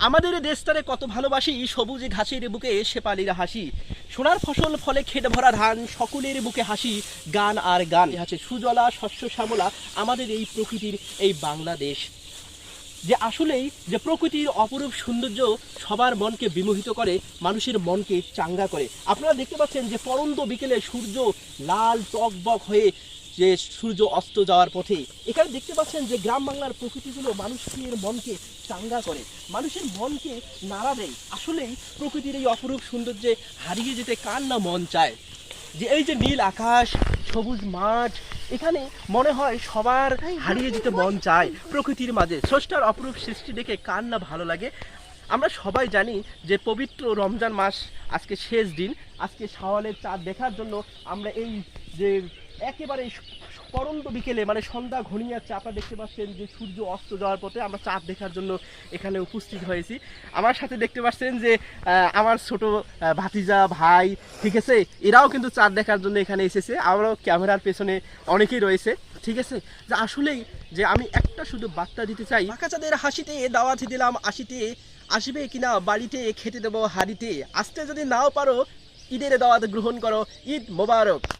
আমাদের দেশটারে কত ভালোবাসি, সবুজ ঘাসের বুকে শেপালির হাসি, সোনার ফসল ফলে খেট ভরা ধান, সকলের বুকে হাসি, গান আর গান আছে সুজলা শস্য শ্যামলা আমাদের এই প্রকৃতির এই বাংলাদেশ। যে আসলেই যে প্রকৃতির অপরূপ সৌন্দর্য সবার মনকে বিমোহিত করে, মানুষের মনকে চাঙ্গা করে। আপনারা দেখতে পাচ্ছেন যে পরন্ত বিকেলে সূর্য লাল টকবক হয়ে যে সূর্য অস্ত যাওয়ার পথে এখানে দেখতে পাচ্ছেন যে গ্রাম বাংলার প্রকৃতিগুলো মানুষের মনকে চাঙ্গা করে, মানুষের মনকে নাড়া দেয়। আসলেই প্রকৃতির এই অপরূপ সৌন্দর্যে হারিয়ে যেতে কার না মন চায়। যে এই যে নীল আকাশ, সবুজ মাঠ, এখানে মনে হয় সবার হারিয়ে যেতে মন চায় প্রকৃতির মাঝে। স্রষ্টার অপরূপ সৃষ্টি দেখে কার না ভালো লাগে। আমরা সবাই জানি যে পবিত্র রমজান মাস আজকে শেষ দিন, আজকে শাওয়ালের চাঁদ দেখার জন্য আমরা এই যে একেবারে পরন্ত বিকেলে মানে সন্ধ্যা ঘনিয়ে যাচ্ছে, আপনারা দেখতে পাচ্ছেন যে সূর্য অস্ত যাওয়ার পথে আমরা চাঁদ দেখার জন্য এখানে উপস্থিত হয়েছি। আমার সাথে দেখতে পাচ্ছেন যে আমার ছোট ভাতিজা ভাই, ঠিক আছে, এরাও কিন্তু চাঁদ দেখার জন্য এখানে এসেছে। আমরাও ক্যামেরার পেছনে অনেকেই রয়েছে, ঠিক আছে। যে আসলেই যে আমি একটা শুধু বার্তা দিতে চাই, বাচ্চাদের হাসিতে দাওয়াত দিলাম আসিতে, আসবে কিনা বাড়িতে খেতে দেবো হাড়িতে, আসতে যদি নাও পারো ঈদের দাওয়াত গ্রহণ করো, ঈদ মোবারক।